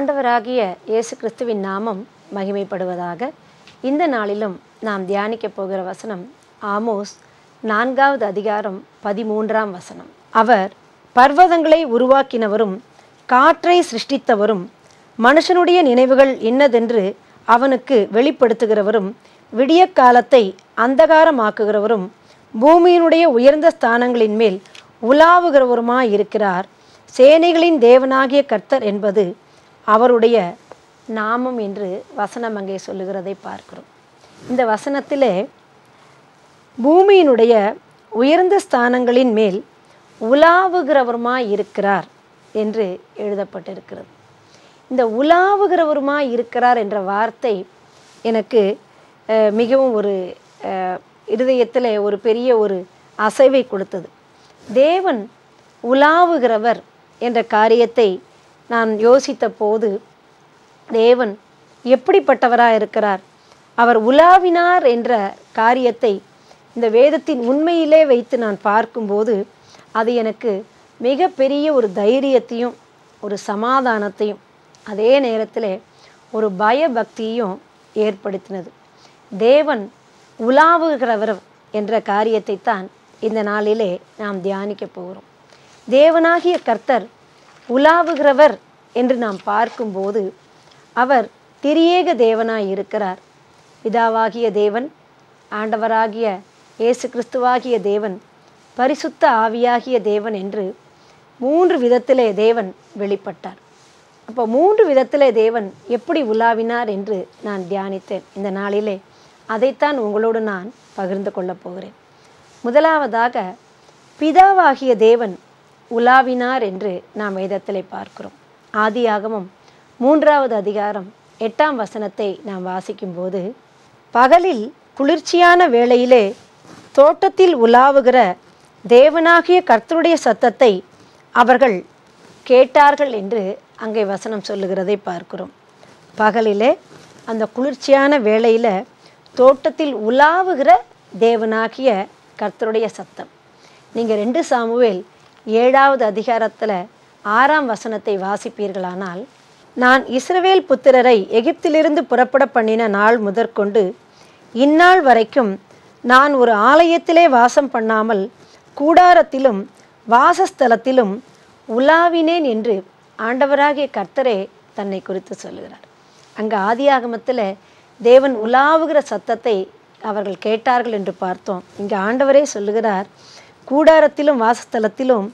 ஆண்டவராகிய இயேசு கிறிஸ்துவின் நாமம் மகிமைப்படுவதாக. இந்த நாளிலும் நாம் தியானிக்க போகிற வசனம் ஆமோஸ் 4வது அதிகாரம் 13ஆம் வசனம். அவர் பர்வதங்களை உருவாக்கினவரும் காற்றை சிருஷ்டித்தவரும் மனுஷனுடைய நினைவுகள் இன்னதென்று அவனுக்கு வெளிப்படுத்துகிறவரும் விடிய காலத்தை அந்தகாரமாக்குகிறவரும் பூமியினுடைய உயர்ந்த ஸ்தானங்களின் மேல் உலாவுகிறவருமாயிருக்கிறார். சேனைகளின் தேவனாகிய கர்த்தர் என்பது அவருடைய நாமம் என்று வசனம் அங்கே சொல்லுகிறதை பார்க்கிறோம். இந்த வசனத்திலே பூமியினுடைய உயர்ந்த ஸ்தானங்களின் மேல் உலாவுகிறவருமாய் இருக்கிறார் என்று எழுதப்பட்டிருக்கிறது. இந்த உலாவுகிறவருமாய் இருக்கிறார் என்ற வார்த்தை எனக்கு மிகவும் ஒரு இருதயத்தில் ஒரு பெரிய ஒரு அசைவை கொடுத்தது. தேவன் உலாவுகிறவர் என்ற காரியத்தை நான் யோசித்த போது, தேவன் எப்படிப்பட்டவராக இருக்கிறார், அவர் உலாவினார் என்ற காரியத்தை இந்த வேதத்தின் உண்மையிலே வைத்து நான் பார்க்கும்போது அது எனக்கு மிக பெரிய ஒரு தைரியத்தையும் ஒரு சமாதானத்தையும் அதே நேரத்தில் ஒரு பயபக்தியையும் ஏற்படுத்தினது. தேவன் உலாவுகிறவர் என்ற காரியத்தை தான் இந்த நாளிலே நாம் தியானிக்க போகிறோம். தேவனாகிய கர்த்தர் உலாவுகிறவர் என்று நாம் பார்க்கும்போது அவர் திரியேக தேவனாய் இருக்கிறார். பிதாவாகிய தேவன், ஆண்டவராகிய இயேசு கிறிஸ்துவாகிய தேவன், பரிசுத்த ஆவியாகிய தேவன் என்று 3 விதத்திலே தேவன் வெளிப்பட்டார். அப்போ 3 விதத்திலே தேவன் எப்படி உலாவினார் என்று நான் தியானித்தேன். இந்த நாளிலே அதைத்தான் உங்களோடு நான் பகிர்ந்து கொள்ளப் போகிறேன். முதலாவதாக பிதாவாகிய தேவன் உலாவினார் என்று நாம் வேதத்திலே பார்க்கிறோம். ஆதியாகமம் 3வது அதிகாரம் 8ஆம் வசனத்தை நாம் வாசிக்கும்போது, பகலில் குளிர்ச்சியான வேளையிலே தோட்டத்தில் உலாவுகிற தேவனாகிய கர்த்தருடைய சத்தத்தை அவர்கள் கேட்டார்கள் என்று அங்கே வசனம் சொல்லுகிறதை பார்க்கிறோம். பகலிலே அந்த குளிர்ச்சியான வேளையில் தோட்டத்தில் உலாவுகிற தேவனாகிய கர்த்தருடைய சத்தம். நீங்கள் 2 சாமுவேல் 7வது அதிகாரத்தில் 6ஆம் வசனத்தை வாசிப்பீர்களானால், நான் இஸ்ரவேல் புத்திரரை எகிப்திலிருந்து புறப்பட பண்ணின நாள் முதற்கொண்டு இந்நாள் வரைக்கும் நான் ஒரு ஆலயத்திலே வாசம் பண்ணாமல் கூடாரத்திலும் வாசஸ்தலத்திலும் உலாவினேன் என்று ஆண்டவராகிய கர்த்தரே தன்னை குறித்து சொல்லுகிறார். அங்கே ஆதியாகமத்தில் தேவன் உலாவுகிற சத்தத்தை அவர்கள் கேட்டார்கள் என்று பார்த்தோம். இங்கே ஆண்டவரே சொல்லுகிறார், கூடாரத்திலும் வாசஸ்தலத்திலும்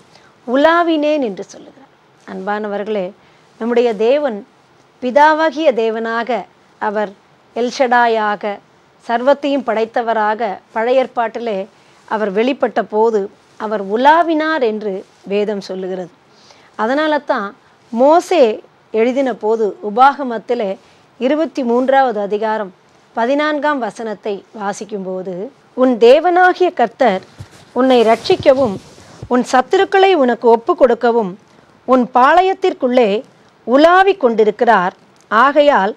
உலாவினேன் என்று சொல்லுகிறார். அன்பானவர்களே, நம்முடைய தேவன் பிதாவாகிய தேவனாக, அவர் எல்ஷடாயாக, சர்வத்தையும் படைத்தவராக பழைய ஏற்பாட்டிலே அவர் வெளிப்பட்ட போது அவர் உலாவினார் என்று வேதம் சொல்லுகிறது. அதனால தான் மோசே எழுதின போது உபாகமத்திலே 23வது அதிகாரம் 14ஆம் வசனத்தை வாசிக்கும்போது, உன் தேவனாகிய கர்த்தர் உன்னை ரட்சிக்கவும் உன் சத்துருக்களை உனக்கு ஒப்பு கொடுக்கவும் உன் பாளையத்திற்குள்ளே உலாவி கொண்டிருக்கிறார். ஆகையால்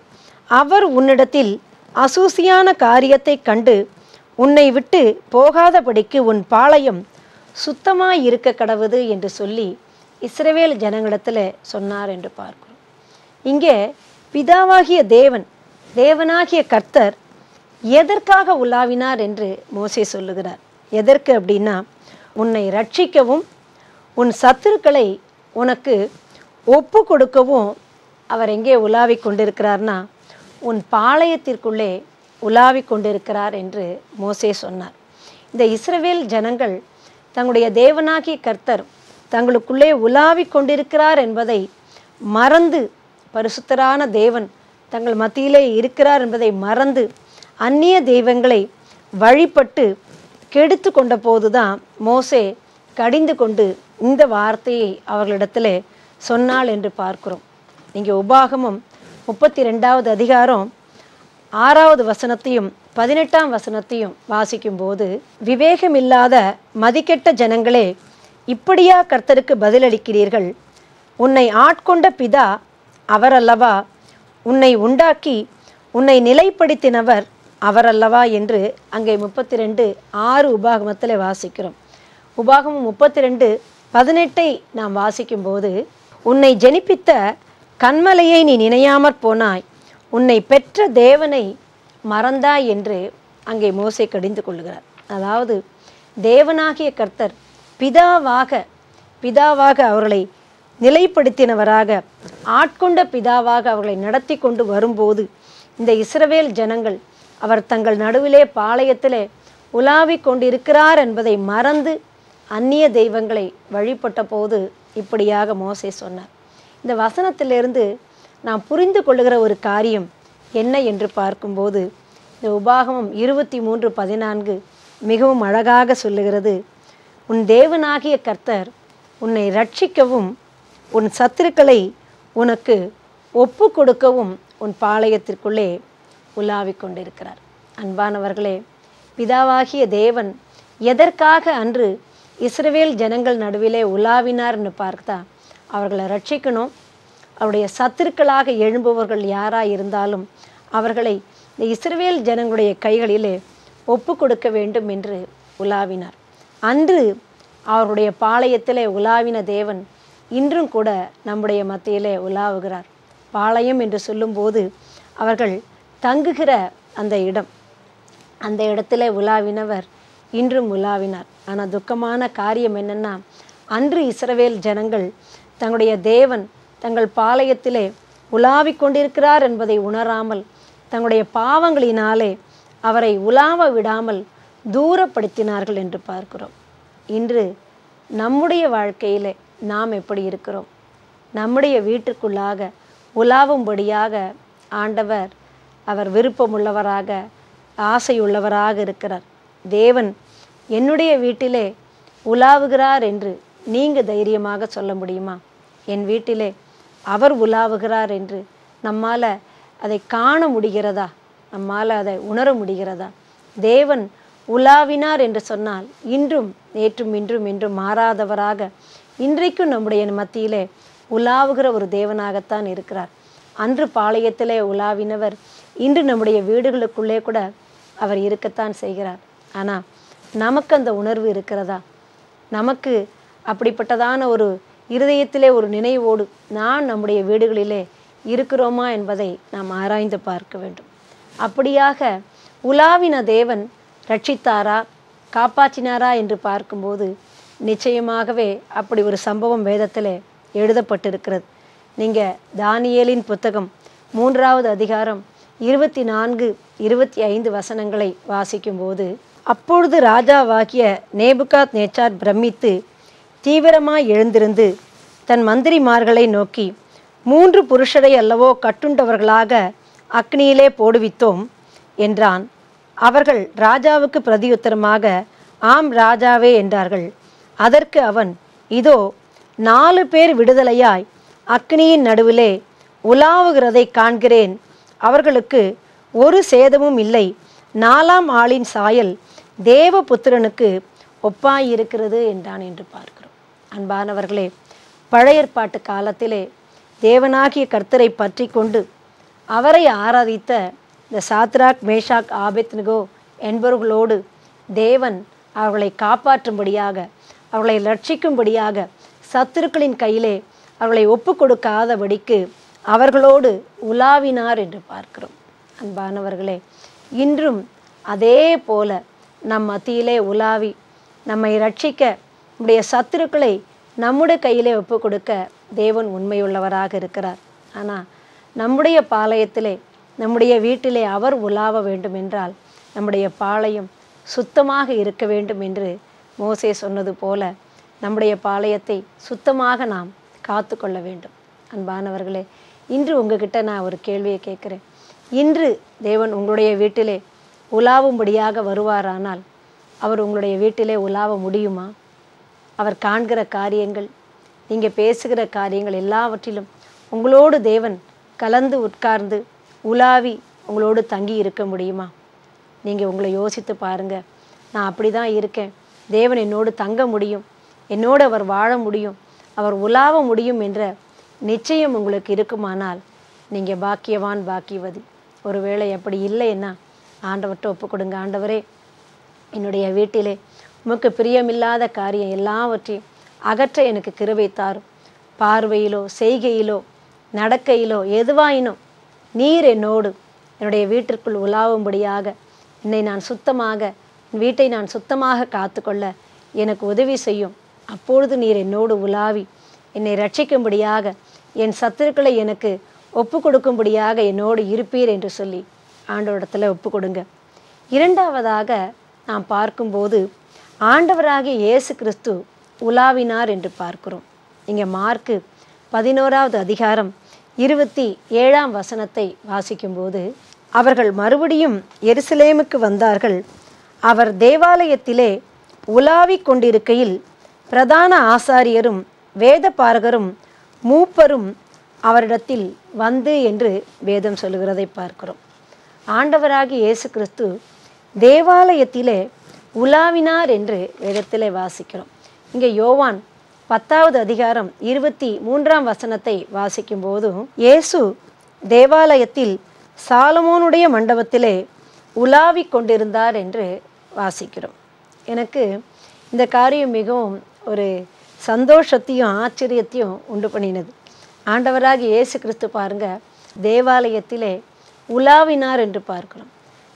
அவர் உன்னிடத்தில் அசூசியான காரியத்தை கண்டு உன்னை விட்டு போகாதபடிக்கு உன் பாளையம் சுத்தமாயிருக்க கடவுது என்று சொல்லி இஸ்ரவேல் ஜனங்களிடத்தில் சொன்னார் என்று பார்க்கிறோம். இங்கே பிதாவாகிய தேவன், தேவனாகிய கர்த்தர் எதற்காக உலாவினார் என்று மோசே சொல்லுகிறார். எதற்கு அப்படின்னா, உன்னை ரட்சிக்கவும் உன் சத்துருக்களை உனக்கு ஒப்பு கொடுக்கவும் அவர் எங்கே உலாவி கொண்டிருக்கிறார்னா, உன் பாளையத்திற்குள்ளே உலாவி கொண்டிருக்கிறார் என்று மோசே சொன்னார். இந்த இஸ்ரவேல் ஜனங்கள் தங்களுடைய தேவனாகிய கர்த்தர் தங்களுக்குள்ளே உலாவி கொண்டிருக்கிறார் என்பதை மறந்து, பரிசுத்தரான தேவன் தங்கள் மத்தியிலே இருக்கிறார் என்பதை மறந்து அந்நிய தெய்வங்களை வழிபட்டு கெடுத்து கொண்ட போதுதான் மோசே கடிந்து கொண்டு இந்த வார்த்தையை அவர்களிடத்தில் சொன்னாள் என்று பார்க்கிறோம். நீங்கள் உபாகமம் 32வது அதிகாரம் 6வது வசனத்தையும் 18ஆம் வசனத்தையும் வாசிக்கும்போது, விவேகமில்லாத மதிக்கெட்ட ஜனங்களே, இப்படியா கர்த்தருக்கு பதிலளிக்கிறீர்கள்? உன்னை ஆட்கொண்ட பிதா அவரல்லவா? உன்னை உண்டாக்கி உன்னை நிலைப்படுத்தினவர் அவரல்லவா என்று அங்கே 32:6 உபாகமத்தில் வாசிக்கிறோம். உபாகமம் 32:18 நாம் வாசிக்கும்போது, உன்னை ஜெனிப்பித்த கன்மலையை நீ நினையாமற் போனாய், உன்னை பெற்ற தேவனை மறந்தாய் என்று அங்கே மோசே கடிந்து கொள்கிறார். அதாவது தேவனாகிய கர்த்தர் பிதாவாக அவர்களை நிலைப்படுத்தினவராக, ஆட்கொண்ட பிதாவாக அவர்களை நடத்தி கொண்டு வரும்போது இந்த இஸ்ரவேல் ஜனங்கள் அவர் தங்கள் நடுவிலே பாளையத்திலே உலாவிக் கொண்டிருக்கிறார் என்பதை மறந்து அந்நிய தெய்வங்களை வழிபட்ட போது இப்படியாக மோசே சொன்னார். இந்த வசனத்திலிருந்து நாம் புரிந்து கொள்ளுகிற ஒரு காரியம் என்ன என்று பார்க்கும்போது, இந்த உபாகமம் 23:14 மிகவும் அழகாக சொல்லுகிறது. உன் தேவனாகிய கர்த்தர் உன்னை ரட்சிக்கவும் உன் சத்துருக்களை உனக்கு ஒப்பு கொடுக்கவும் உன் பாளையத்திற்குள்ளே உலாவிக் கொண்டிருக்கிறார். அன்பானவர்களே, பிதாவாகிய தேவன் எதற்காக அன்று இஸ்ரவேல் ஜனங்கள் நடுவிலே உலாவினார்னு பார்த்தா, அவர்களை ரட்சிக்கணும். அவருடைய சத்துருக்களாக எழும்புவர்கள் யாராக இருந்தாலும் அவர்களை இந்த இஸ்ரவேல் ஜனங்களுடைய கைகளிலே ஒப்பு கொடுக்க வேண்டும் என்று உலாவினார். அன்று அவருடைய பாளையத்திலே உலாவின தேவன் இன்றும் கூட நம்முடைய மத்தியிலே உலாவுகிறார். பாளையம் என்று சொல்லும்போது அவர்கள் தங்குகிற அந்த இடம், அந்த இடத்திலே உலாவினவர் இன்றும் உலாவினார். ஆனால் துக்கமான காரியம் என்னென்னா, அன்று இஸ்ரவேல் ஜனங்கள் தங்களுடைய தேவன் தங்கள் பாளையத்திலே உலாவிக் கொண்டிருக்கிறார் என்பதை உணராமல் தங்களுடைய பாவங்களினாலே அவரை உலாவ விடாமல் தூரப்படுத்தினார்கள் என்று பார்க்கிறோம். இன்று நம்முடைய வாழ்க்கையிலே நாம் எப்படி இருக்கிறோம்? நம்முடைய வீட்டுக்குள்ளாக உலாவும்படியாக ஆண்டவர் அவர் விருப்பமுள்ளவராக, ஆசையுள்ளவராக இருக்கிறார். தேவன் என்னுடைய வீட்டிலே உலாவுகிறார் என்று நீங்கள் தைரியமாக சொல்ல முடியுமா? என் வீட்டிலே அவர் உலாவுகிறார் என்று நம்மால் அதை காண முடிகிறதா? நம்மால் அதை உணர முடிகிறதா? தேவன் உலாவினார் என்று சொன்னால் இன்றும் நேற்றும் இன்றும் என்றும் மாறாதவராக இன்றைக்கும் நம்முடைய மத்தியிலே உலாவுகிற ஒரு தேவனாகத்தான் இருக்கிறார். அன்று பாளையத்திலே உலாவினவர் இன்று நம்முடைய வீடுகளுக்குள்ளே கூட அவர் இருக்கத்தான் செய்கிறார். ஆனால் நமக்கு அந்த உணர்வு இருக்கிறதா? நமக்கு அப்படிப்பட்டதான ஒரு இருதயத்திலே ஒரு நினைவோடு நான் நம்முடைய வீடுகளிலே இருக்கிறோமா என்பதை நாம் ஆராய்ந்து பார்க்க வேண்டும். அப்படியாக உலாவின தேவன் ரட்சித்தாரா, காப்பாற்றினாரா என்று பார்க்கும்போது நிச்சயமாகவே அப்படி ஒரு சம்பவம் வேதத்தில் எழுதப்பட்டிருக்கிறது. நீங்கள் தானியேலின் புத்தகம் 3வது அதிகாரம் 24, 25 வசனங்களை வாசிக்கும்போது, அப்பொழுது ராஜாவாகிய நேபுகாத் நேச்சார் பிரமித்து தீவிரமாய் எழுந்திருந்து தன் மந்திரிமார்களை நோக்கி, 3 புருஷரை அல்லவோ கட்டுண்டவர்களாக அக்னியிலே போடுவித்தோம் என்றான். அவர்கள் ராஜாவுக்கு பிரதியுத்தரமாக, ஆம் ராஜாவே என்றார்கள். அதற்கு அவன், இதோ 4 பேர் விடுதலையாய் அக்னியின் நடுவிலே உலாவுகிறதை காண்கிறேன். அவர்களுக்கு ஒரு சேதமும் இல்லை. 4ஆம் ஆளின் சாயல் தேவபுத்திரனுக்கு ஒப்பாயிருக்கிறது என்றான் என்று பார்க்கிறோம். அன்பானவர்களே, பழைய ஏற்பாட்டு காலத்திலே தேவனாகிய கர்த்தரை பற்றி கொண்டு அவரை ஆராதித்த இந்த சாத்ராக், மேஷாக், ஆபேத்நேகோ என்பவர்களோடு தேவன் அவர்களை காப்பாற்றும்படியாக, அவர்களை ரட்சிக்கும்படியாக, சத்துருக்களின் கையிலே அவர்களை ஒப்பு கொடுக்காதபடிக்கு அவர்களோடு உலாவினார் என்று பார்க்கிறோம். அன்பானவர்களே, இன்றும் அதே போல நம் மத்தியிலே உலாவி நம்மை ரட்சிக்க, நம்முடைய சத்துருக்களை நம்முடைய கையிலே ஒப்பு கொடுக்க தேவன் உண்மையுள்ளவராக இருக்கிறார். ஆனால் நம்முடைய பாளையத்திலே, நம்முடைய வீட்டிலே அவர் உலாவ வேண்டும் என்றால் நம்முடைய பாளையம் சுத்தமாக இருக்க வேண்டும் என்று மோசே சொன்னது போல நம்முடைய பாளையத்தை சுத்தமாக நாம் காத்து கொள்ள வேண்டும். அன்பானவர்களே, இன்று உங்ககிட்ட நான் ஒரு கேள்வியை கேட்குறேன். இன்று தேவன் உங்களுடைய வீட்டிலே உலாவும்படியாக வருவாரானால் அவர் உங்களுடைய வீட்டிலே உலாவ முடியுமா? அவர் காண்கிற காரியங்கள், நீங்கள் பேசுகிற காரியங்கள் எல்லாவற்றிலும் உங்களோடு தேவன் கலந்து உட்கார்ந்து உலாவி உங்களோடு தங்கி இருக்க முடியுமா? நீங்கள் உங்களை யோசித்து பாருங்கள். நான் அப்படி தான் இருக்கேன், தேவன் என்னோடு தங்க முடியும், என்னோடு அவர் வாழ முடியும், அவர் உலாவ முடியும் என்ற நிச்சயம் உங்களுக்கு இருக்குமானால் நீங்கள் பாக்கியவான், பாக்கியவதி. ஒருவேளை அப்படி இல்லைன்னா ஆண்டவர்கிட்ட ஒப்பு கொடுங்க. ஆண்டவரே, என்னுடைய வீட்டிலே உமக்கு பிரியமில்லாத காரியம் எல்லாவற்றையும் அகற்ற எனக்கு கிருபை தாரும். பார்வையிலோ செய்கையிலோ நடக்கையிலோ எதுவாயினும் நீர் என்னோடு என்னுடைய வீட்டிற்குள் உலாவும்படியாக என்னை நான் சுத்தமாக என் வீட்டை நான் சுத்தமாக காத்துக்கொள்ள எனக்கு உதவி செய்யும். அப்பொழுது நீர் என்னோடு உலாவி என்னை ரட்சிக்கும்படியாக என் சத்துருக்களை எனக்கு ஒப்பு கொடுக்கும்படியாக என்னோடு இருப்பீர் என்று சொல்லி ஆண்டவரிடத்தில் ஒப்பு கொடுங்க. இரண்டாவதாக நாம் பார்க்கும்போது ஆண்டவராகிய இயேசு கிறிஸ்து உலாவினார் என்று பார்க்கிறோம். இங்கே மார்க்கு 11வது அதிகாரம் 27ஆம் வசனத்தை வாசிக்கும்போது, அவர்கள் மறுபடியும் எருசலேமுக்கு வந்தார்கள். அவர் தேவாலயத்திலே உலாவிக் கொண்டிருக்கையில் பிரதான ஆசாரியரும் வேதபாரகரும் மூப்பரும் அவரிடத்தில் வந்து என்று வேதம் சொல்லுகிறதை பார்க்கிறோம். ஆண்டவராகிய இயேசு கிறிஸ்து தேவாலயத்திலே உலாவினார் என்று வேதத்திலே வாசிக்கிறோம். இங்கே யோவான் 10வது அதிகாரம் 23ஆம் வசனத்தை வாசிக்கும்போதும், இயேசு தேவாலயத்தில் சாலமோனுடைய மண்டபத்திலே உலாவிக் கொண்டிருந்தார் என்று வாசிக்கிறோம். எனக்கு இந்த காரியம் மிகவும் ஒரு சந்தோஷத்தையும் ஆச்சரியத்தையும் உண்டு பண்ணினது. ஆண்டவராகிய இயேசு கிறிஸ்து பாருங்க, தேவாலயத்திலே உலாவினார் என்று பார்க்கிறோம்.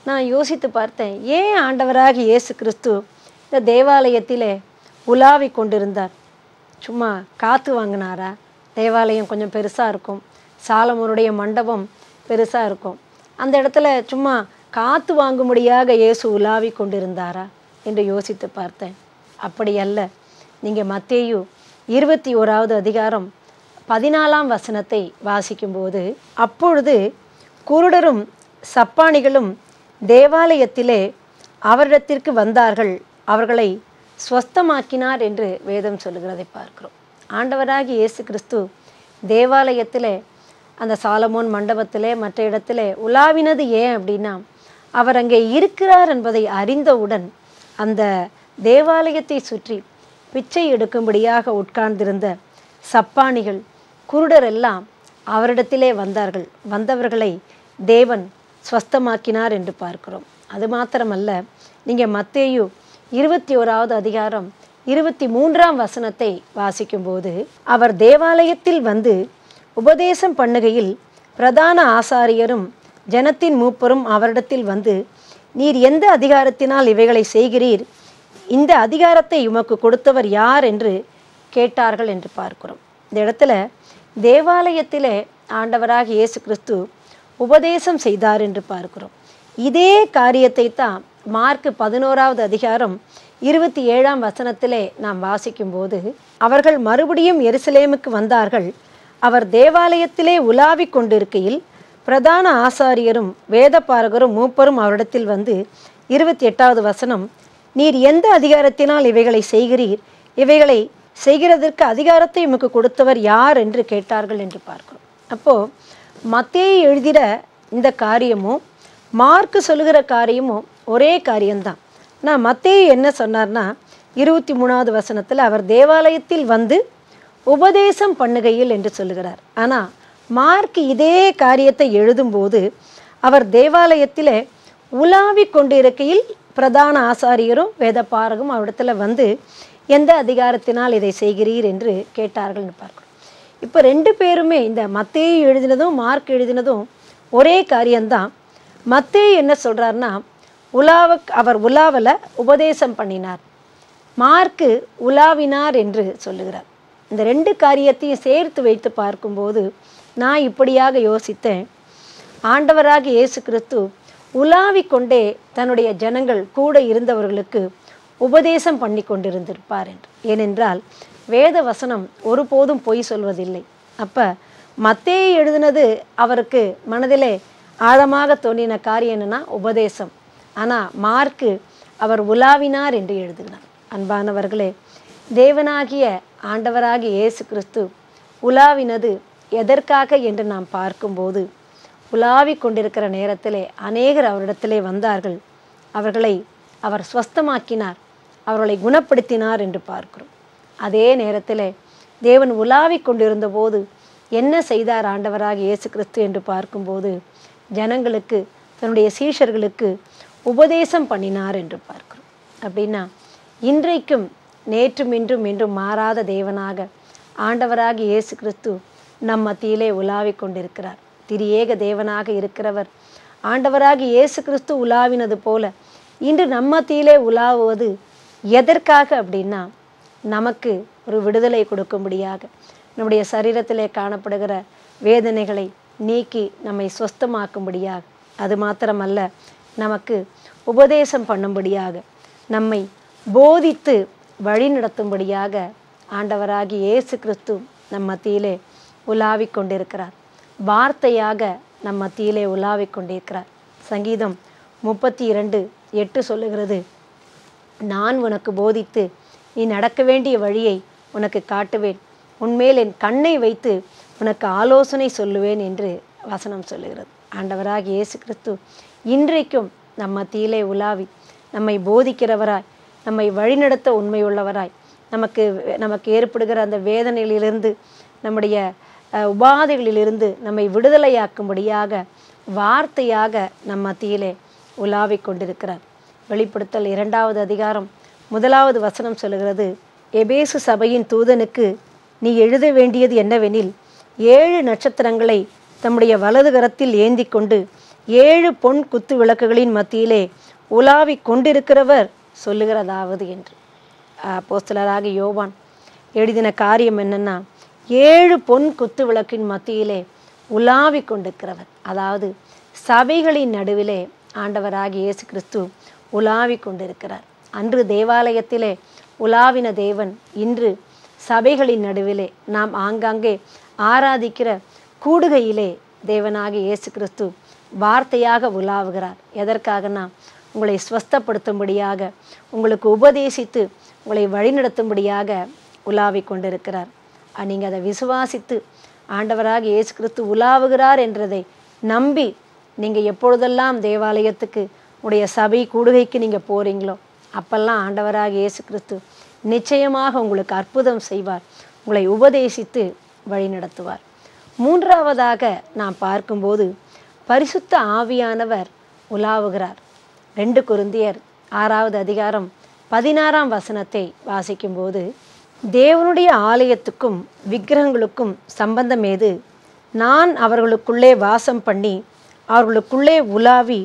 நான் யோசித்து பார்த்தேன், ஏன் ஆண்டவராகிய இயேசு கிறிஸ்து இந்த தேவாலயத்திலே உலாவி கொண்டிருந்தார்? சும்மா காற்று வாங்கினாரா? தேவாலயம் கொஞ்சம் பெருசாக இருக்கும், சாலமோனுடைய மண்டபம் பெருசாக இருக்கும், அந்த இடத்துல சும்மா காற்று வாங்கும்படியாக இயேசு உலாவி கொண்டிருந்தாரா என்று யோசித்து பார்த்தேன். அப்படி அல்ல. நீங்கள் மத்தேயு 21வது அதிகாரம் 14ஆம் வசனத்தை வாசிக்கும்போது, அப்பொழுது குருடரும் சப்பாணிகளும் தேவாலயத்திலே அவரிடத்திற்கு வந்தார்கள், அவர்களை ஸ்வஸ்தமாக்கினார் என்று வேதம் சொல்லுகிறதை பார்க்கிறோம். ஆண்டவராகிய இயேசு கிறிஸ்து தேவாலயத்திலே அந்த சாலமோன் மண்டபத்திலே மற்ற இடத்திலே உலாவினது ஏன் அப்படின்னா, அவர் அங்கே இருக்கிறார் என்பதை அறிந்தவுடன் அந்த தேவாலயத்தை சுற்றி பிச்சை எடுக்கும்படியாக உட்கார்ந்திருந்த சப்பாணிகள் குருடர் எல்லாம் அவரிடத்திலே வந்தார்கள். வந்தவர்களை தேவன் ஸ்வஸ்தமாக்கினார் என்று பார்க்கிறோம். அது மாத்திரமல்ல, நீங்கள் மத்தேயு 21வது அதிகாரம் 23ஆம் வசனத்தை வாசிக்கும்போது, அவர் தேவாலயத்தில் வந்து உபதேசம் பண்ணுகையில் பிரதான ஆசாரியரும் ஜனத்தின் மூப்பரும் அவரிடத்தில் வந்து, நீர் எந்த அதிகாரத்தினால் இவைகளை செய்கிறீர்? இந்த அதிகாரத்தை உமக்கு கொடுத்தவர் யார் என்று கேட்டார்கள் என்று பார்க்கிறோம். இந்த இடத்துல தேவாலயத்திலே ஆண்டவராகிய இயேசு கிறிஸ்து உபதேசம் செய்தார் என்று பார்க்கிறோம். இதே காரியத்தை தான் மார்க் 11வது அதிகாரம் 27ஆம் வசனத்திலே நாம் வாசிக்கும்போது, அவர்கள் மறுபடியும் எருசலேமுக்கு வந்தார்கள். அவர் தேவாலயத்திலே உலாவிக் கொண்டிருக்கையில் பிரதான ஆசாரியரும் வேதபாரகரும் மூப்பரும் அவரிடத்தில் வந்து, 28வது வசனம், நீர் எந்த அதிகாரத்தினால் இவைகளை செய்கிறீர்? இவைகளை செய்கிறதற்கு அதிகாரத்தை உமக்கு கொடுத்தவர் யார் என்று கேட்டார்கள் என்று பார்க்கிறோம். அப்போது மத்தேயு எழுதிற இந்த காரியமும் மார்க்கு சொல்லுகிற காரியமும் ஒரே காரியம்தான். நான் மத்தேயு என்ன சொன்னார்னா, 23வது வசனத்தில் அவர் தேவாலயத்தில் வந்து உபதேசம் பண்ணுகையில் என்று சொல்லுகிறார். ஆனால் மார்க் இதே காரியத்தை எழுதும்போது அவர் தேவாலயத்தில் உலாவிக் கொண்டிருக்கையில் பிரதான ஆசாரியரும் வேதபாரகரும் அவரிடத்தில் வந்து எந்த அதிகாரத்தினால் இதை செய்கிறீர் என்று கேட்டார்கள் பார்க்கிறோம். இப்போ ரெண்டு பேருமே, இந்த மத்தேயு எழுதினதும் மார்க் எழுதினதும் ஒரே காரியம்தான். மத்தேயு என்ன சொல்கிறார்னா, அவர் உலாவல உபதேசம் பண்ணினார், மார்க்கு உலாவினார் என்று சொல்லுகிறார். இந்த ரெண்டு காரியத்தையும் சேர்த்து வைத்து பார்க்கும்போது நான் இப்படியாக யோசித்தேன், ஆண்டவராகிய இயேசு கிறிஸ்து உலாவிக் கொண்டே தன்னுடைய ஜனங்கள் கூட இருந்தவர்களுக்கு உபதேசம் பண்ணி கொண்டிருந்திருப்பார் என்று. ஏனென்றால் வேத வசனம் ஒருபோதும் பொய் சொல்வதில்லை. அப்போ மத்தேயு எழுதினது அவருக்கு மனதிலே ஆழமாக தோன்றின காரியம் என்னன்னா உபதேசம். ஆனால் மார்க்கு அவர் உலாவினார் என்று எழுதுகிறார். அன்பானவர்களே, தேவனாகிய ஆண்டவராகிய இயேசு கிறிஸ்து உலாவினது எதற்காக என்று நாம் பார்க்கும்போது, உலாவிக் கொண்டிருக்கிற நேரத்திலே அநேகர் அவரிடத்திலே வந்தார்கள். அவர்களை அவர் ஸ்வஸ்தமாக்கினார், அவர்களை குணப்படுத்தினார் என்று பார்க்கிறோம். அதே நேரத்தில் தேவன் உலாவிக் கொண்டிருந்த போது என்ன செய்தார் ஆண்டவராகிய இயேசு கிறிஸ்து என்று பார்க்கும்போது, ஜனங்களுக்கு தன்னுடைய சீஷர்களுக்கு உபதேசம் பண்ணினார் என்று பார்க்கிறோம். அப்படின்னா இன்றைக்கும் நேற்றும் இன்றும் என்றும் மாறாத தேவனாக ஆண்டவராகிய இயேசு கிறிஸ்து நம் மத்தியிலே உலாவிக் கொண்டிருக்கிறார். திரியேக தேவனாக இருக்கிறவர் ஆண்டவராகிய இயேசு கிறிஸ்து உலாவினது போல இன்று நம் மத்தியிலே உலாவுவது எதற்காக அப்படின்னா, நமக்கு ஒரு விடுதலை கொடுக்கும்படியாக, நம்முடைய சரீரத்திலே காணப்படுகிற வேதனைகளை நீக்கி நம்மை சொஸ்தமாக்கும்படியாக, அது மாத்திரமல்ல நமக்கு உபதேசம் பண்ணும்படியாக, நம்மை போதித்து வழி நடத்தும்படியாக ஆண்டவராகிய இயேசு கிறிஸ்து நம் மத்தியிலே உலாவிக் கொண்டிருக்கிறார். வார்த்தையாக நம் மத்தியிலே உலாவிக் கொண்டிருக்கிறார். சங்கீதம் 32:8 சொல்லுகிறது, நான் உனக்கு போதித்து நீ நடக்க வேண்டிய வழியை உனக்கு காட்டுவேன், உன்மேல் என் கண்ணை வைத்து உனக்கு ஆலோசனை சொல்லுவேன் என்று வசனம் சொல்லுகிறது. ஆண்டவராகிய இயேசு கிறிஸ்து இன்றைக்கும் நம் மத்தியிலே உலாவி நம்மை போதிக்கிறவராய், நம்மை வழிநடத்த உண்மையுள்ளவராய், நமக்கு ஏற்படுகிற அந்த வேதனையிலிருந்து, நம்முடைய உபாதைகளிலிருந்து நம்மை விடுதலையாக்கும்படியாக வார்த்தையாக நம் மத்தியிலே உலாவிக் கொண்டிருக்கிறார். வெளிப்படுத்தல் 2வது அதிகாரம் 1வது வசனம் சொல்லுகிறது, எபேசு சபையின் தூதனுக்கு நீ எழுத வேண்டியது என்னவெனில், 7 நட்சத்திரங்களை தம்முடைய வலது கரத்தில் ஏந்தி கொண்டு 7 பொன் குத்து விளக்குகளின் மத்தியிலே உலாவிக் கொண்டிருக்கிறவர் சொல்லுகிறதாவது என்று. அப்போஸ்தலராகிய யோவான் எழுதின காரியம் என்னன்னா, 7 பொன் குத்து விளக்கின் மத்தியிலே உலாவிக் கொண்டிருக்கிறவர், அதாவது சபைகளின் நடுவிலே ஆண்டவராகிய இயேசு கிறிஸ்து உலாவிக் கொண்டிருக்கிறார். அன்று தேவாலயத்திலே உலாவின தேவன் இன்று சபைகளின் நடுவிலே நாம் ஆங்காங்கே ஆராதிக்கிற கூடுகையிலே தேவனாகிய இயேசு கிறிஸ்து வார்த்தையாக உலாவுகிறார். எதற்காகனா, உங்களை ஸ்வஸ்தப்படுத்தும்படியாக, உங்களுக்கு உபதேசித்து உங்களை வழிநடத்தும்படியாக உலாவிக் கொண்டிருக்கிறார். நீங்கள் அதை விசுவாசித்து ஆண்டவராகிய இயேசு கிறிஸ்து உலாவுகிறார் என்றதை நம்பி நீங்கள் எப்பொழுதெல்லாம் தேவாலயத்துக்கு, உடைய சபை கூடுகைக்கு நீங்கள் போகிறீங்களோ அப்பெல்லாம் ஆண்டவராகிய இயேசு கிறிஸ்து நிச்சயமாக உங்களுக்கு அற்புதம் செய்வார், உங்களை உபதேசித்து வழிநடத்துவார். 3வதாக நாம் பார்க்கும்போது பரிசுத்த ஆவியானவர் உலாவுகிறார். 2 கொரிந்தியர் 6வது அதிகாரம் 16ஆம் வசனத்தை வாசிக்கும்போது, தேவனுடைய ஆலயத்துக்கும் விக்கிரகங்களுக்கும் சம்பந்தம் ஏது? நான் அவர்களுக்குள்ளே வாசம் பண்ணி அவர்களுக்குள்ளே உலாவி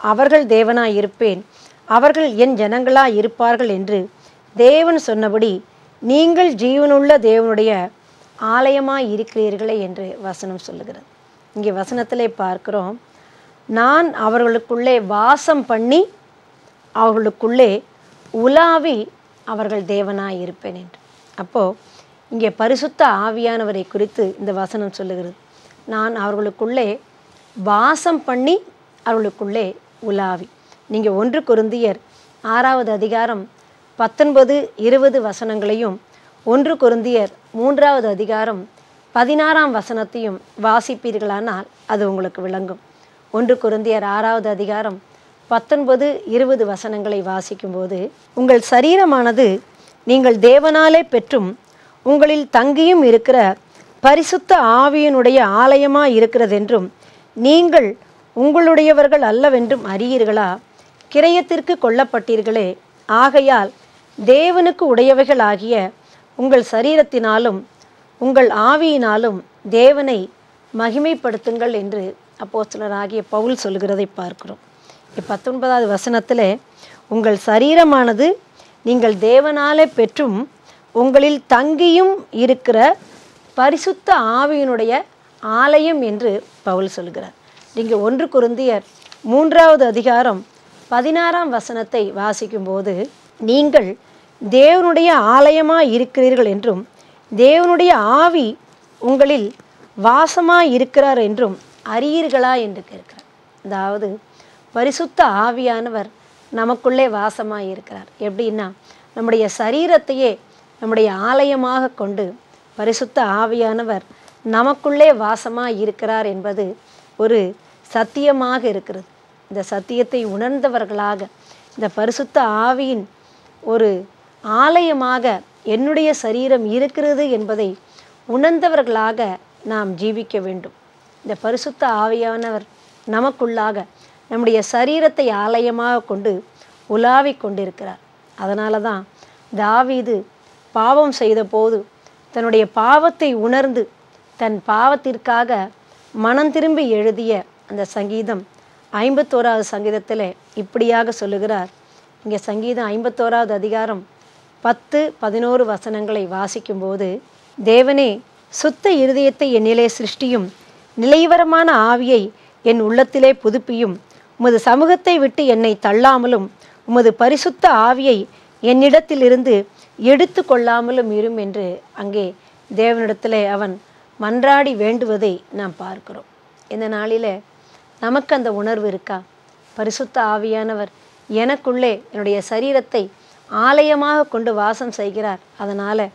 அவர்கள் தேவனாய் இருப்பேன், அவர்கள் என் ஜனங்களாய் இருப்பார்கள் என்று தேவன் சொன்னபடி நீங்கள் ஜீவனுள்ள தேவனுடைய ஆலயமாய் இருக்கிறீர்களே என்று வசனம் சொல்லுகிறது. இங்கே வசனத்திலே பார்க்கிறோம், நான் அவர்களுக்குள்ளே வாசம் பண்ணி அவர்களுக்குள்ளே உலாவி அவர்கள் தேவனாய் இருப்பேன் என்று. அப்போது இங்கே பரிசுத்த ஆவியானவரை குறித்து இந்த வசனம் சொல்லுகிறது. நான் அவர்களுக்குள்ளே வாசம் பண்ணி அவர்களுக்குள்ளே உலாவி. நீங்கள் 1 கொரிந்தியர் 6வது அதிகாரம் 19-20 வசனங்களையும் 1 கொரிந்தியர் 3வது அதிகாரம் 16ஆம் வசனத்தையும் வாசிப்பீர்களானால் அது உங்களுக்கு விளங்கும். 1 கொரிந்தியர் 6வது அதிகாரம் 19-20 வசனங்களை வாசிக்கும்போது, உங்கள் சரீரமானது நீங்கள் தேவனாலே பெற்றும் உங்களில் தங்கியும் இருக்கிற பரிசுத்த ஆவியினுடைய ஆலயமாய் இருக்கிறதென்றும் நீங்கள் உங்களுடையவர்கள் அல்லவென்றும் அறியீர்களா? கிரயத்திற்கு கொல்லப்பட்டீர்களே, ஆகையால் தேவனுக்கு உடையவைகள் ஆகிய உங்கள் சரீரத்தினாலும் உங்கள் ஆவியினாலும் தேவனை மகிமைப்படுத்துங்கள் என்று அப்போஸ்தலராகிய பவுல் சொல்கிறதை பார்க்கிறோம். 19வது வசனத்தில், உங்கள் சரீரமானது நீங்கள் தேவனாலே பெற்றும் உங்களில் தங்கியும் இருக்கிற பரிசுத்த ஆவியினுடைய ஆலயம் என்று பவுல் சொல்கிறார். நீங்கள் 1 கொரிந்தியர் 3வது அதிகாரம் 16ஆம் வசனத்தை வாசிக்கும்போது, நீங்கள் தேவனுடைய ஆலயமாய் இருக்கிறீர்கள் என்றும் தேவனுடைய ஆவி உங்களில் வாசமாய் இருக்கிறார் என்றும் அறியீர்களா என்று கேட்கிறார். அதாவது பரிசுத்த ஆவியானவர் நமக்குள்ளே வாசமாய் இருக்கிறார். எப்படின்னா, நம்முடைய சரீரத்தையே நம்முடைய ஆலயமாக கொண்டு பரிசுத்த ஆவியானவர் நமக்குள்ளே வாசமாய் இருக்கிறார் என்பது ஒரு சத்தியமாக இருக்கிறது. இந்த சத்தியத்தை உணர்ந்தவர்களாக, இந்த பரிசுத்த ஆவியின் ஒரு ஆலயமாக என்னுடைய சரீரம் இருக்கிறது என்பதை உணர்ந்தவர்களாக நாம் ஜீவிக்க வேண்டும். இந்த பரிசுத்த ஆவியானவர் நமக்குள்ளாக நம்முடைய சரீரத்தை ஆலயமாக கொண்டு உலாவிக் கொண்டிருக்கிறார். அதனால தான் தாவீது பாவம் செய்த போது தன்னுடைய பாவத்தை உணர்ந்து தன் பாவத்திற்காக மனம் திரும்பி எழுதிய அந்த சங்கீதம் 51வது சங்கீதத்தில் இப்படியாக சொல்லுகிறார். இங்கே சங்கீதம் 51வது அதிகாரம் 10-11 வசனங்களை வாசிக்கும்போது, தேவனே, சுத்த இருதயத்தை என்னிலே சிருஷ்டியும், நிலைவரமான ஆவியை என் உள்ளத்திலே புதுப்பியும், உமது சமூகத்தை விட்டு என்னை தள்ளாமலும் உமது பரிசுத்த ஆவியை என்னிடத்திலிருந்து எடுத்து கொள்ளாமலும் இரும் என்று அங்கே தேவனிடத்திலே அவன் மன்றாடி வேண்டுவதை நாம் பார்க்கிறோம். இந்த நாளில் நமக்கு அந்த உணர்வு இருக்கா? பரிசுத்த ஆவியானவர் எனக்குள்ளே என்னுடைய சரீரத்தை ஆலயமாக கொண்டு வாசம் செய்கிறார். அதனால்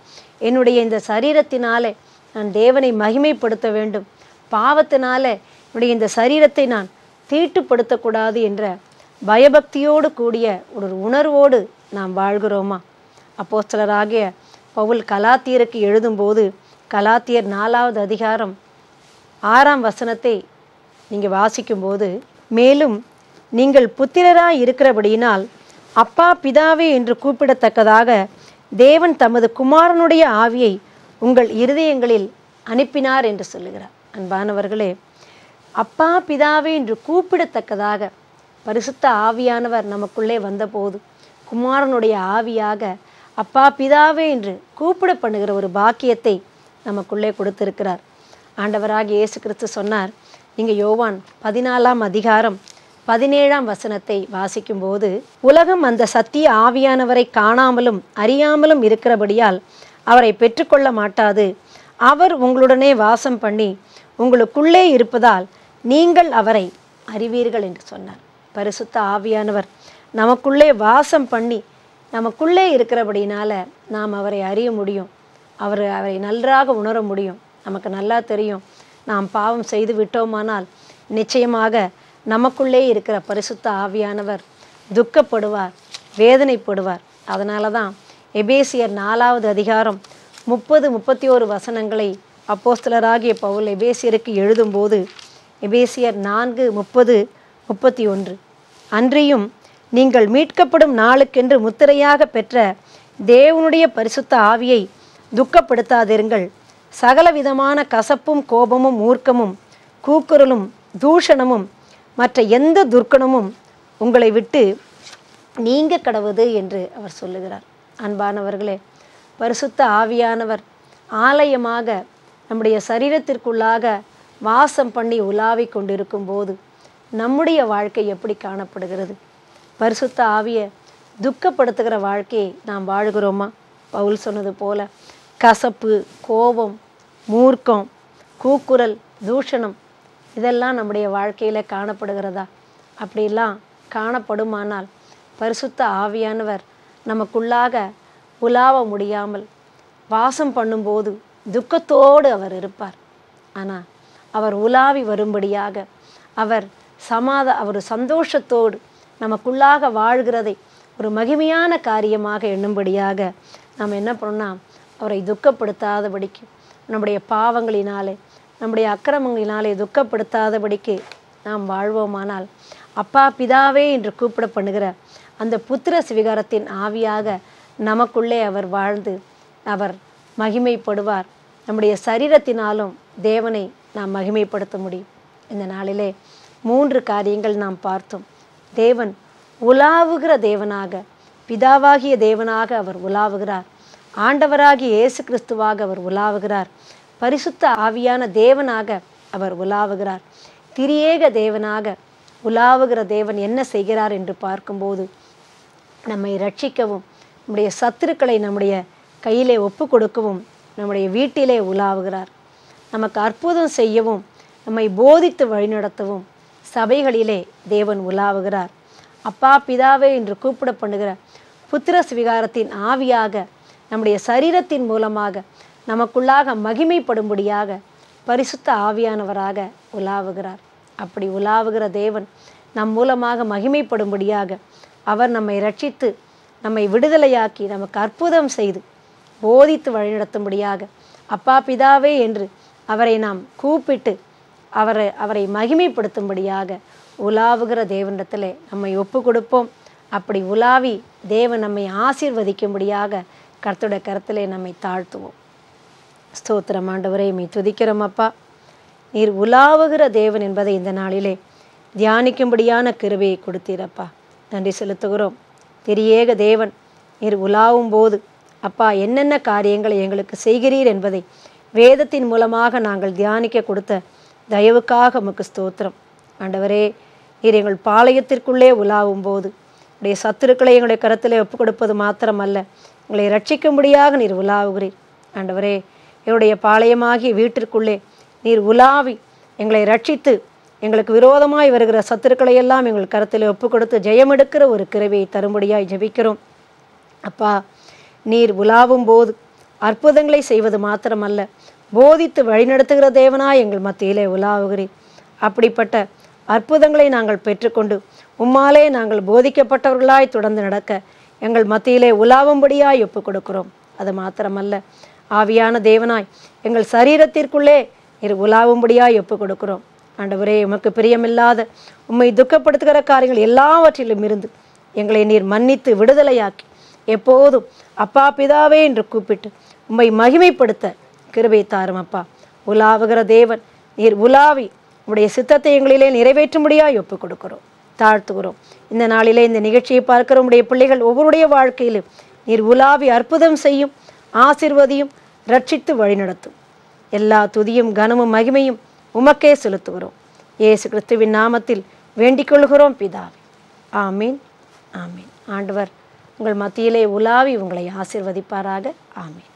என்னுடைய இந்த சரீரத்தினாலே நான் தேவனை மகிமைப்படுத்த வேண்டும், பாவத்தினால என்னுடைய இந்த சரீரத்தை நான் தீட்டுப்படுத்தக்கூடாது என்ற பயபக்தியோடு கூடிய ஒரு உணர்வோடு நாம் வாழ்கிறோமா? அப்போஸ்தலராகிய பவுல் கலாத்தியருக்கு எழுதும்போது கலாத்தியர் 4வது அதிகாரம் 6ஆம் வசனத்தை நீங்கள் வாசிக்கும்போது, மேலும் நீங்கள் புத்திரராய் இருக்கிறபடியினால் அப்பா பிதாவே என்று கூப்பிடத்தக்கதாக தேவன் தமது குமாரனுடைய ஆவியை உங்கள் இருதயங்களில் அனுப்பினார் என்று சொல்லுகிறார். அன்பானவர்களே, அப்பா பிதாவே என்று கூப்பிடத்தக்கதாக பரிசுத்த ஆவியானவர் நமக்குள்ளே வந்தபோது குமாரனுடைய ஆவியாக அப்பா பிதாவே என்று கூப்பிட பண்ணுகிற ஒரு பாக்கியத்தை நமக்குள்ளே கொடுத்திருக்கிறார். ஆண்டவராகிய இயேசு கிறிஸ்து சொன்னார். நீங்கள் யோவான் 14ஆம் அதிகாரம் 17ஆம் வசனத்தை வாசிக்கும்போது, உலகம் அந்த சத்திய ஆவியானவரை காணாமலும் அறியாமலும் இருக்கிறபடியால் அவரை பெற்றுக்கொள்ள மாட்டாது. அவர் உங்களுடனே வாசம் பண்ணி உங்களுக்குள்ளே இருப்பதால் நீங்கள் அவரை அறிவீர்கள் என்று சொன்னார். பரிசுத்த ஆவியானவர் நமக்குள்ளே வாசம் பண்ணி நமக்குள்ளே இருக்கிறபடினால நாம் அவரை அறிய முடியும், அவரை நன்றாக உணர முடியும். நமக்கு நல்லா தெரியும், நாம் பாவம் செய்து விட்டோமானால் நிச்சயமாக நமக்குள்ளே இருக்கிற பரிசுத்த ஆவியானவர் துக்கப்படுவார், வேதனைப்படுவார். அதனால தான் எபேசியர் 4வது அதிகாரம் 30-31 வசனங்களை அப்போஸ்தலராகிய பவுல் எபேசியருக்கு எழுதும்போது, எபேசியர் 4:30-31, அன்றியும் நீங்கள் மீட்கப்படும் நாளுக்கென்று முத்திரையாக பெற்ற தேவனுடைய பரிசுத்த ஆவியை துக்கப்படுத்தாதிருங்கள். சகலவிதமான கசப்பும் கோபமும் மூர்க்கமும் கூக்குரலும் தூஷணமும் மற்ற எந்த துர்க்கணமும் உங்களை விட்டு நீங்க கடவுது என்று அவர் சொல்லுகிறார். அன்பானவர்களே, பரிசுத்த ஆவியானவர் ஆலயமாக நம்முடைய சரீரத்திற்குள்ளாக வாசம் பண்ணி உலாவிக் கொண்டிருக்கும் போது நம்முடைய வாழ்க்கை எப்படி காணப்படுகிறது? பரிசுத்த ஆவியை துக்கப்படுத்துகிற வாழ்க்கையை நாம் வாழ்கிறோமா? பவுல் சொன்னது போல கசப்பு, கோபம், மூர்க்கம், கூக்குரல், தூஷணம் இதெல்லாம் நம்முடைய வாழ்க்கையில் காணப்படுகிறதா? அப்படிலாம் காணப்படுமானால் பரிசுத்த ஆவியானவர் நமக்குள்ளாக உலாவ முடியாமல் வாசம் பண்ணும்போது துக்கத்தோடு அவர் இருப்பார். ஆனால் அவர் உலாவி வரும்படியாக அவர் சந்தோஷத்தோடு நமக்குள்ளாக வாழ்கிறதை ஒரு மகிமையான காரியமாக எண்ணும்படியாக நாம் என்ன பண்ணோம்? அவரை துக்கப்படுத்தாதபடிக்கு, நம்முடைய பாவங்களினாலே நம்முடைய அக்கிரமங்களினாலே துக்கப்படுத்தாதபடிக்கு நாம் வாழ்வோமானால் அப்பா பிதாவே என்று கூப்பிட பண்ணுகிற அந்த புத்திர சுவிகாரத்தின் ஆவியாக நமக்குள்ளே அவர் வாழ்ந்து அவர் மகிமைப்படுவார். நம்முடைய சரீரத்தினாலும் தேவனை நாம் மகிமைப்படுத்த முடியும். இந்த நாளிலே 3 காரியங்கள் நாம் பார்த்தோம். தேவன் உலாவுகிற தேவனாக, பிதாவாகிய தேவனாக அவர் உலாவுகிறார். ஆண்டவராகிய இயேசு கிறிஸ்துவாக அவர் உலாவுகிறார். பரிசுத்த ஆவியான தேவனாக அவர் உலாவுகிறார். திரியேக தேவனாக உலாவுகிற தேவன் என்ன செய்கிறார் என்று பார்க்கும்போது, நம்மை ரட்சிக்கவும் நம்முடைய சத்துருக்களை நம்முடைய கையிலே ஒப்பு கொடுக்கவும் நம்முடைய வீட்டிலே உலாவுகிறார். நமக்கு அற்புதம் செய்யவும் நம்மை போதித்து வழிநடத்தவும் சபைகளிலே தேவன் உலாவுகிறார். அப்பா பிதாவே என்று கூப்பிட பண்ணுகிற புத்திர சுவிகாரத்தின் ஆவியாக நம்முடைய சரீரத்தின் மூலமாக நமக்குள்ளாக மகிமைப்படும்படியாக பரிசுத்த ஆவியானவராக உலாவுகிறார். அப்படி உலாவுகிற தேவன் நம் மூலமாக மகிமைப்படும்படியாக அவர் நம்மை ரட்சித்து நம்மை விடுதலையாக்கி நமக்கு அற்புதம் செய்து போதித்து வழிநடத்தும்படியாக அப்பா பிதாவே என்று அவரை நாம் கூப்பிட்டு அவரை மகிமைப்படுத்தும்படியாக உலாவுகிற தேவனிடத்திலே நம்மை ஒப்பு கொடுப்போம். அப்படி உலாவி தேவன் நம்மை ஆசீர்வதிக்கும்படியாக கர்த்தருடைய கரத்திலே நம்மை தாழ்த்துவோம். ஸ்தோத்திரம் ஆண்டவரே, மெய் துதிக்கிறோம் அப்பா. நீர் உலாவுகிற தேவன் என்பதை இந்த நாளிலே தியானிக்கும்படியான கிருபையை கொடுத்தீரப்பா. நன்றி செலுத்துகிறோம். திரியேக தேவன் நீர் உலாவும் போது அப்பா என்னென்ன காரியங்களை எங்களுக்கு செய்கிறீர் என்பதை வேதத்தின் மூலமாக நாங்கள் தியானிக்க கொடுத்த தயவுக்காக உமக்கு ஸ்தோத்திரம். ஆண்டவரே, நீர் எங்கள் பாளையத்திற்குள்ளே உலாவும் போது உடைய சத்துருக்களை எங்களுடைய கரத்திலே ஒப்புக் கொடுப்பது மாத்திரமல்ல, எங்களை ரட்சிக்கும்படியாக நீர் உலாவுகிறீர். ஆண்டவரே, எங்களுடைய பாளையமாகிய வீட்டிற்குள்ளே நீர் உலாவி எங்களை ரட்சித்து எங்களுக்கு விரோதமாய் வருகிற சத்துருக்களை எல்லாம் எங்கள் கரத்தில் ஒப்பு கொடுத்து ஜெயமெடுக்கிற ஒரு கிருபையை தரும்படியாய் ஜெபிக்கிறோம். அப்பா, நீர் உலாவும் போது அற்புதங்களை செய்வது மாத்திரமல்ல, போதித்து வழிநடத்துகிற தேவனாய் எங்கள் மத்தியிலே உலாவுகிறீர். அப்படிப்பட்ட அற்புதங்களை நாங்கள் பெற்றுக்கொண்டு உம்மாலே நாங்கள் போதிக்கப்பட்டவர்களாய் தொடர்ந்து நடக்க எங்கள் மத்தியிலே உலாவும்படியாய் ஒப்பு கொடுக்கிறோம். அது மாத்திரமல்ல, ஆவியான தேவனாய் எங்கள் சரீரத்திற்குள்ளே நீர் உலாவும்படியாய் ஒப்பு கொடுக்கிறோம். ஆண்டவரே, உமக்கு பிரியமில்லாத உம்மை துக்கப்படுத்துகிற காரியங்கள் எல்லாவற்றிலும் இருந்து எங்களை நீர் மன்னித்து விடுதலையாக்கி எப்போதும் அப்பா பிதாவே என்று கூப்பிட்டு உம்மை மகிமைப்படுத்த கிருபை தாரும் அப்பா. உலாவுகிற தேவன் நீர் உலாவி உம்முடைய சித்தத்தை எங்களிலே நிறைவேற்றும்படியாய் ஒப்பு கொடுக்கிறோம், தாழ்த்துகிறோம். இந்த நாளிலே இந்த நிகழ்ச்சியை பார்க்கிற உம்முடைய பிள்ளைகள் ஒவ்வொருடைய வாழ்க்கையிலும் நீர் உலாவி அற்புதம் செய்யும், ஆசீர்வதியும், ரட்சித்து வழிநடத்தும். எல்லா துதியும் கனமும் மகிமையும் உமக்கே செலுத்துகிறோம். இயேசு கிறிஸ்துவின் நாமத்தில் வேண்டிக் கொள்கிறோம் பிதாவே. ஆமீன், ஆமீன். ஆண்டவர் உங்கள் மத்தியிலே உலாவி உங்களை ஆசீர்வதிப்பாராக. ஆமீன்.